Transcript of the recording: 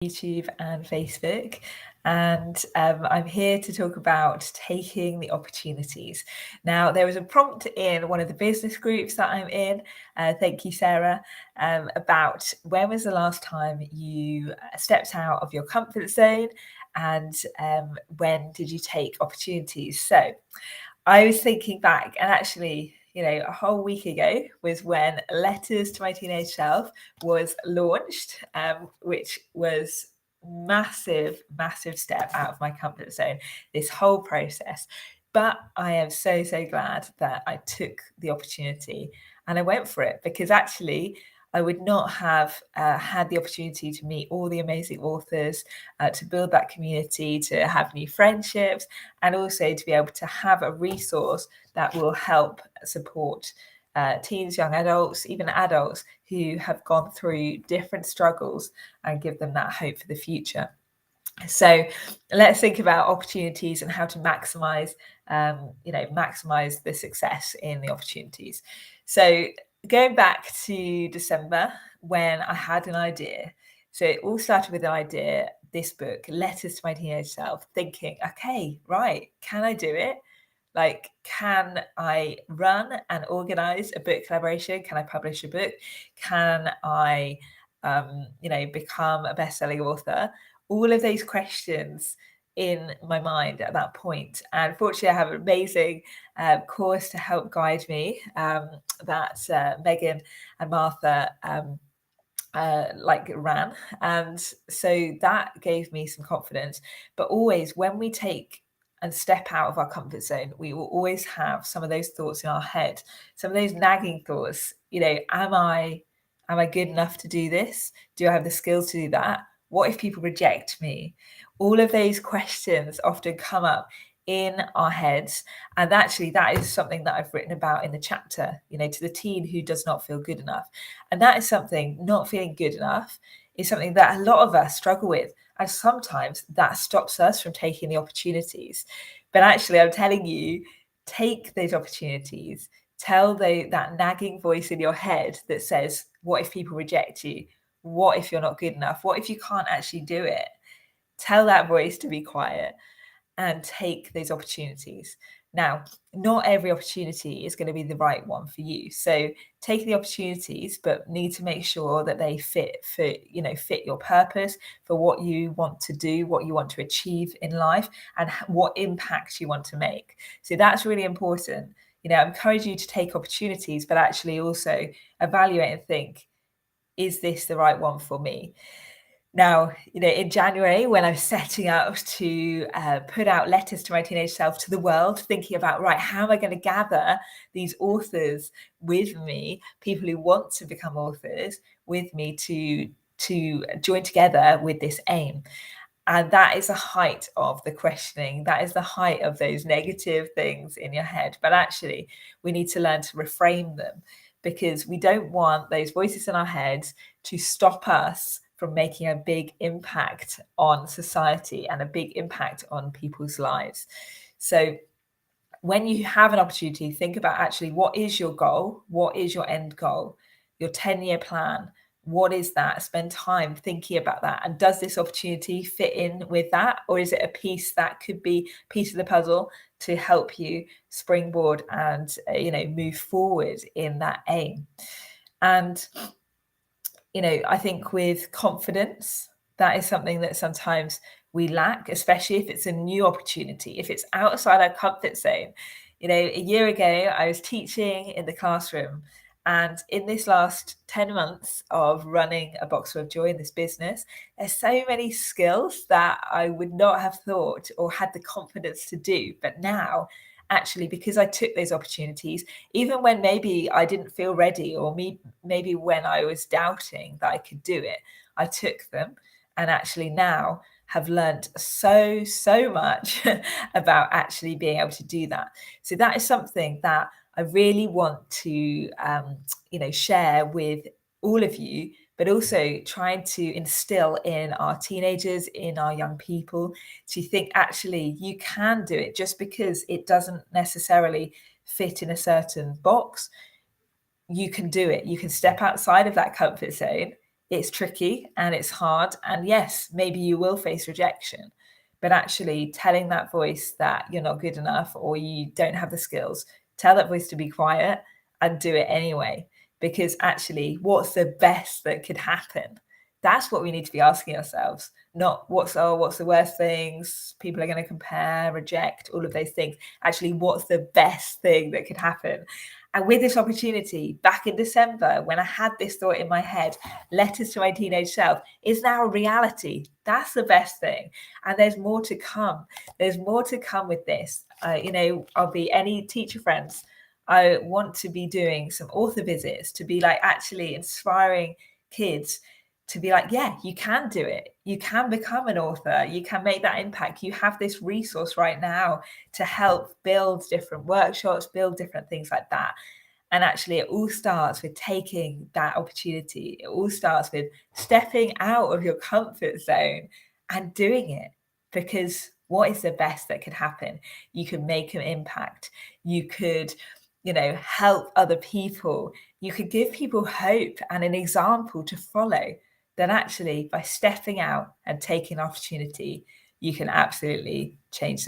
YouTube and Facebook, and I'm here to talk about taking the opportunities. Now, there was a prompt in one of the business groups that I'm in, thank you, Sarah, about when was the last time you stepped out of your comfort zone, and when did you take opportunities? So I was thinking back, and actually, a whole week ago was when Letters to My Teenage Self was launched, which was massive step out of my comfort zone, this whole process. But I am so glad that I took the opportunity and I went for it, because actually I would not have had the opportunity to meet all the amazing authors, to build that community, to have new friendships, and also to be able to have a resource that will help support teens, young adults, even adults who have gone through different struggles, and give them that hope for the future. So let's think about opportunities and how to maximize the success in the opportunities. So going back to December, when I had an idea. So it all started with an idea, this book, Letters to My Teenage Self, thinking, okay, right, can I do it? Like, can I run and organize a book collaboration? Can I publish a book? Can I, become a best-selling author? All of those questions in my mind at that point. And fortunately, I have an amazing course to help guide me, that Megan and Martha ran. And so that gave me some confidence. But always, when we take and step out of our comfort zone, we will always have some of those thoughts in our head, some of those nagging thoughts. Am I good enough to do this? Do I have the skills to do that? What if people reject me? All of those questions often come up in our heads. And actually, that is something that I've written about in the chapter, to the teen who does not feel good enough. And that is something, not feeling good enough is something that a lot of us struggle with. And sometimes that stops us from taking the opportunities. But actually, I'm telling you, take those opportunities. Tell that nagging voice in your head that says, what if people reject you? What if you're not good enough? What if you can't actually do it? Tell that voice to be quiet and take those opportunities. Now, not every opportunity is going to be the right one for you. So take the opportunities, but need to make sure that they fit your purpose, for what you want to do, what you want to achieve in life, and what impact you want to make. So that's really important. I encourage you to take opportunities, but actually also evaluate and think, is this the right one for me? Now, in January, when I'm setting out to put out Letters to My Teenage Self to the world, thinking about, right, how am I going to gather these authors with me, people who want to become authors with me, to join together with this aim. And that is the height of the questioning. That is the height of those negative things in your head. But actually, we need to learn to reframe them, because we don't want those voices in our heads to stop us from making a big impact on society and a big impact on people's lives. So when you have an opportunity, think about actually, what is your goal? What is your end goal? Your 10-year plan? What is that? Spend time thinking about that. And does this opportunity fit in with that? Or is it a piece that could be a piece of the puzzle to help you springboard and, move forward in that aim? And I think with confidence, that is something that sometimes we lack, especially if it's a new opportunity, if it's outside our comfort zone. A year ago, I was teaching in the classroom, and in this last 10 months of running a Boxer of Joy in this business, there's so many skills that I would not have thought or had the confidence to do. But now, actually, because I took those opportunities, even when maybe I didn't feel ready, or maybe when I was doubting that I could do it, I took them, and actually now have learned so much about actually being able to do that. So that is something that I really want to share with all of you, but also trying to instill in our teenagers, in our young people, to think, actually, you can do it. Just because it doesn't necessarily fit in a certain box, you can do it. You can step outside of that comfort zone. it's tricky and it's hard. And yes, maybe you will face rejection, but actually telling that voice that you're not good enough or you don't have the skills, tell that voice to be quiet and do it anyway. Because actually, what's the best that could happen? That's what we need to be asking ourselves, not what's the worst things people are going to compare, reject, all of those things. Actually, what's the best thing that could happen? And with this opportunity back in December, when I had this thought in my head, letters to my teenage self is now a reality. That's the best thing. And there's more to come. There's more to come with this. I'll be any teacher friends. I want to be doing some author visits to be like actually inspiring kids to be like, yeah, you can do it. You can become an author. You can make that impact. You have this resource right now to help build different workshops, build different things like that. And actually, it all starts with taking that opportunity. It all starts with stepping out of your comfort zone and doing it. Because what is the best that could happen? You could make an impact. You could, help other people. You could give people hope and an example to follow. Then actually, by stepping out and taking opportunity, you can absolutely change the